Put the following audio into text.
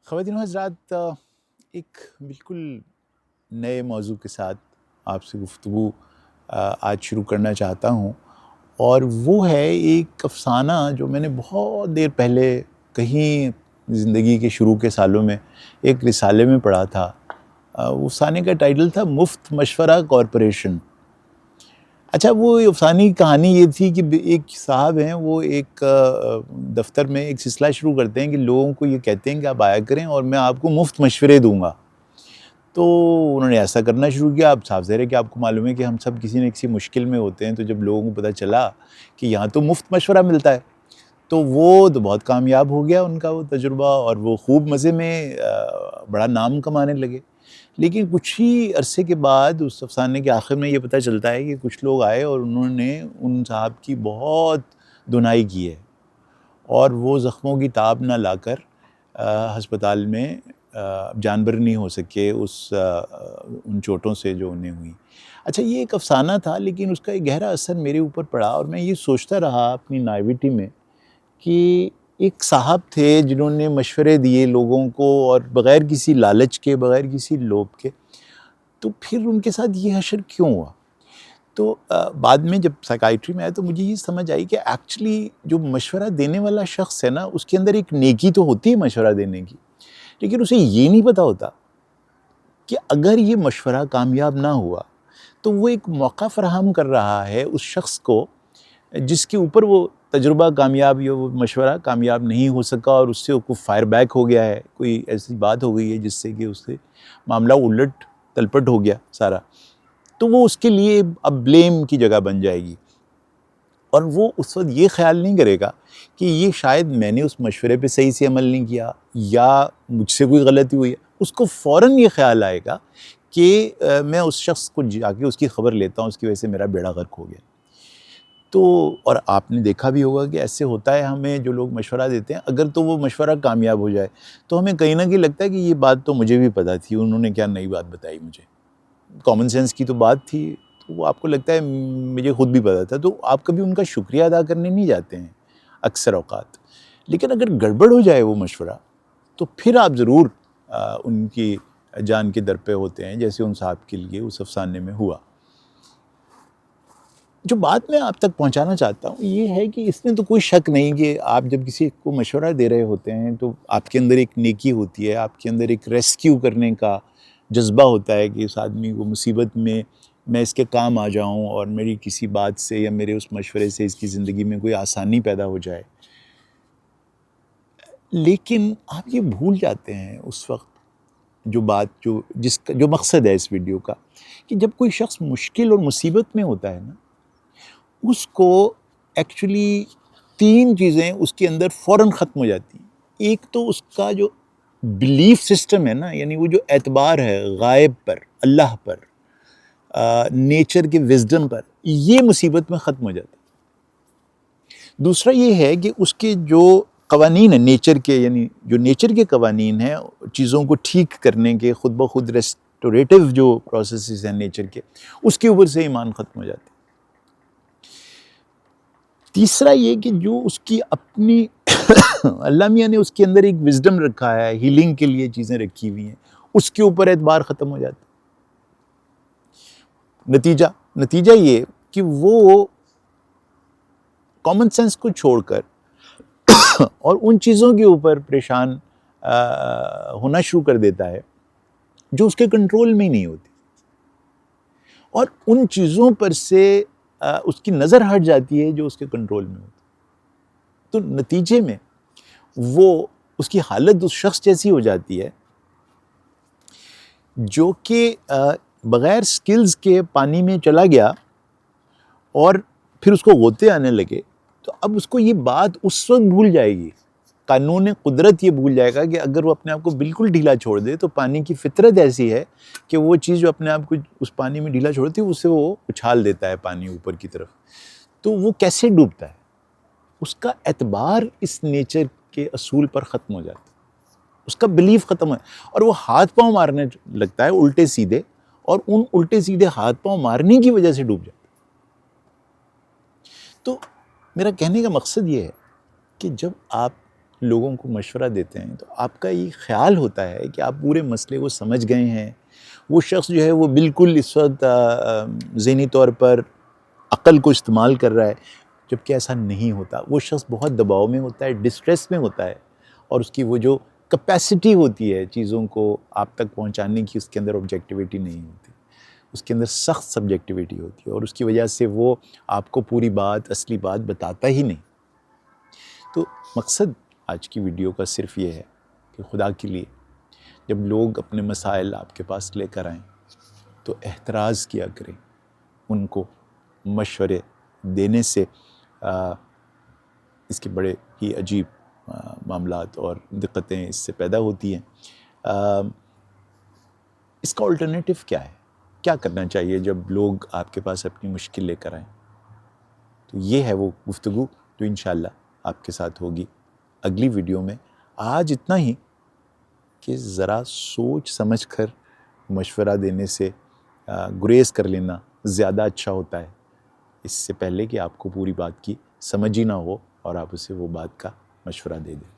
خواتین و حضرات، ایک بالکل نئے موضوع کے ساتھ آپ سے گفتگو آج شروع کرنا چاہتا ہوں، اور وہ ہے ایک افسانہ جو میں نے بہت دیر پہلے کہیں زندگی کے شروع کے سالوں میں ایک رسالے میں پڑھا تھا۔ وہ افسانے کا ٹائٹل تھا مفت مشورہ کارپوریشن۔ اچھا، وہ افسانی کہانی یہ تھی کہ ایک صاحب ہیں، وہ ایک دفتر میں ایک سلسلہ شروع کرتے ہیں کہ لوگوں کو یہ کہتے ہیں کہ آپ آیا کریں اور میں آپ کو مفت مشورے دوں گا۔ تو انہوں نے ایسا کرنا شروع کیا۔ اب صاف ظاہر ہے کہ آپ کو معلوم ہے کہ ہم سب کسی نہ کسی مشکل میں ہوتے ہیں، تو جب لوگوں کو پتہ چلا کہ یہاں تو مفت مشورہ ملتا ہے تو وہ تو بہت کامیاب ہو گیا ان کا وہ تجربہ، اور وہ خوب مزے میں بڑا نام کمانے لگے۔ لیکن کچھ ہی عرصے کے بعد اس افسانے کے آخر میں یہ پتہ چلتا ہے کہ کچھ لوگ آئے اور انہوں نے ان صاحب کی بہت دنائی کی ہے، اور وہ زخموں کی تاب نہ لا کر ہسپتال میں جانبر نہیں ہو سکے ان چوٹوں سے جو انہیں ہوئی۔ اچھا، یہ ایک افسانہ تھا، لیکن اس کا ایک گہرا اثر میرے اوپر پڑا، اور میں یہ سوچتا رہا اپنی نائیوٹی میں کہ ایک صاحب تھے جنہوں نے مشورے دیے لوگوں کو، اور بغیر کسی لالچ کے، بغیر کسی لوبھ کے، تو پھر ان کے ساتھ یہ حشر کیوں ہوا؟ تو بعد میں جب سائیکائٹری میں آیا تو مجھے یہ سمجھ آئی کہ ایکچولی جو مشورہ دینے والا شخص ہے نا، اس کے اندر ایک نیکی تو ہوتی ہے مشورہ دینے کی، لیکن اسے یہ نہیں پتہ ہوتا کہ اگر یہ مشورہ کامیاب نہ ہوا تو وہ ایک موقع فراہم کر رہا ہے اس شخص کو جس کے اوپر وہ تجربہ کامیاب یا وہ مشورہ کامیاب نہیں ہو سکا، اور اس سے کوئی فائر بیک ہو گیا ہے، کوئی ایسی بات ہو گئی ہے جس سے کہ اس سے معاملہ الٹ تلپٹ ہو گیا سارا، تو وہ اس کے لیے اب بلیم کی جگہ بن جائے گی، اور وہ اس وقت یہ خیال نہیں کرے گا کہ یہ شاید میں نے اس مشورے پہ صحیح سے عمل نہیں کیا یا مجھ سے کوئی غلطی ہوئی ہے۔ اس کو فوراً یہ خیال آئے گا کہ میں اس شخص کو جا کے اس کی خبر لیتا ہوں، اس کی وجہ سے میرا بیڑا غرق ہو گیا۔ تو اور آپ نے دیکھا بھی ہوگا کہ ایسے ہوتا ہے، ہمیں جو لوگ مشورہ دیتے ہیں اگر تو وہ مشورہ کامیاب ہو جائے تو ہمیں کہیں نہ کہیں لگتا ہے کہ یہ بات تو مجھے بھی پتہ تھی، انہوں نے کیا نئی بات بتائی مجھے، کامن سینس کی تو بات تھی، تو وہ آپ کو لگتا ہے مجھے خود بھی پتہ تھا، تو آپ کبھی ان کا شکریہ ادا کرنے نہیں جاتے ہیں اکثر اوقات۔ لیکن اگر گڑبڑ ہو جائے وہ مشورہ تو پھر آپ ضرور ان کی جان کے در پہ ہوتے ہیں، جیسے ان صاحب کے لیے اس افسانے میں ہوا۔ جو بات میں آپ تک پہنچانا چاہتا ہوں یہ ہے کہ اس میں تو کوئی شک نہیں کہ آپ جب کسی کو مشورہ دے رہے ہوتے ہیں تو آپ کے اندر ایک نیکی ہوتی ہے، آپ کے اندر ایک ریسکیو کرنے کا جذبہ ہوتا ہے کہ اس آدمی کو مصیبت میں اس کے کام آ جاؤں، اور میری کسی بات سے یا میرے اس مشورے سے اس کی زندگی میں کوئی آسانی پیدا ہو جائے۔ لیکن آپ یہ بھول جاتے ہیں اس وقت جو بات جو مقصد ہے اس ویڈیو کا، کہ جب کوئی شخص مشکل اور مصیبت میں ہوتا ہے نا، اس کو ایکچولی تین چیزیں اس کے اندر فوراً ختم ہو جاتی ہیں۔ ایک تو اس کا جو بلیف سسٹم ہے نا، یعنی وہ جو اعتبار ہے غائب پر، اللہ پر، نیچر کے وزڈم پر، یہ مصیبت میں ختم ہو جاتا ہے۔ دوسرا یہ ہے کہ اس کے جو قوانین ہیں نیچر کے، یعنی جو نیچر کے قوانین ہیں چیزوں کو ٹھیک کرنے کے، خود بخود ریسٹوریٹو جو پروسیسز ہیں نیچر کے، اس کے اوپر سے ایمان ختم ہو جاتا ہے۔ تیسرا یہ کہ جو اس کی اپنی اللہ میاں نے اس کے اندر ایک وزڈم رکھا ہے، ہیلنگ کے لیے چیزیں رکھی ہوئی ہیں، اس کے اوپر اعتبار ختم ہو جاتا ہے۔ نتیجہ یہ کہ وہ کامن سینس کو چھوڑ کر اور ان چیزوں کے اوپر پریشان ہونا شروع کر دیتا ہے جو اس کے کنٹرول میں ہی نہیں ہوتی، اور ان چیزوں پر سے اس کی نظر ہٹ جاتی ہے جو اس کے کنٹرول میں ہوتی۔ تو نتیجے میں وہ اس کی حالت اس شخص جیسی ہو جاتی ہے جو کہ بغیر سکلز کے پانی میں چلا گیا، اور پھر اس کو غوطے آنے لگے، تو اب اس کو یہ بات اس وقت بھول جائے گی، قانون قدرت یہ بھول جائے گا کہ اگر وہ اپنے آپ کو بالکل ڈھیلا چھوڑ دے تو پانی کی فطرت ایسی ہے کہ وہ چیز جو اپنے آپ کو اس پانی میں ڈھیلا چھوڑتی ہے، اس سے وہ اچھال دیتا ہے پانی اوپر کی طرف، تو وہ کیسے ڈوبتا ہے؟ اس کا اعتبار اس نیچر کے اصول پر ختم ہو جاتا ہے، اس کا بلیف ختم ہے، اور وہ ہاتھ پاؤں مارنے لگتا ہے الٹے سیدھے، اور ان الٹے سیدھے ہاتھ پاؤں مارنے کی وجہ سے ڈوب جاتا ہے۔ تو میرا کہنے کا مقصد یہ ہے کہ جب آپ لوگوں کو مشورہ دیتے ہیں تو آپ کا یہ خیال ہوتا ہے کہ آپ پورے مسئلے کو سمجھ گئے ہیں، وہ شخص جو ہے وہ بالکل اس وقت ذہنی طور پر عقل کو استعمال کر رہا ہے، جبکہ ایسا نہیں ہوتا. وہ شخص بہت دباؤ میں ہوتا ہے، ڈسٹریس میں ہوتا ہے، اور اس کی وہ جو کیپیسٹی ہوتی ہے چیزوں کو آپ تک پہنچانے کی، اس کے اندر آبجیکٹیویٹی نہیں ہوتی، اس کے اندر سخت سبجیکٹیویٹی ہوتی ہے، اور اس کی وجہ سے وہ آپ کو پوری بات، اصلی بات بتاتا ہی نہیں. تو مقصد آج کی ویڈیو کا صرف یہ ہے کہ خدا کے لیے جب لوگ اپنے مسائل آپ کے پاس لے کر آئیں تو احتراز کیا کریں، ان کو مشورے دینے سے اس کے بڑے ہی عجیب معاملات اور دقتیں اس سے پیدا ہوتی ہیں. اس کا الٹرنیٹو کیا ہے؟ کیا کرنا چاہیے جب لوگ آپ کے پاس اپنی مشکل لے کر آئیں؟ تو یہ ہے وہ گفتگو جو انشاءاللہ آپ کے ساتھ ہوگی اگلی ویڈیو میں. آج اتنا ہی کہ ذرا سوچ سمجھ کر مشورہ دینے سے گریز کر لینا زیادہ اچھا ہوتا ہے، اس سے پہلے کہ آپ کو پوری بات کی سمجھ ہی نہ ہو اور آپ اسے وہ بات کا مشورہ دے دیں.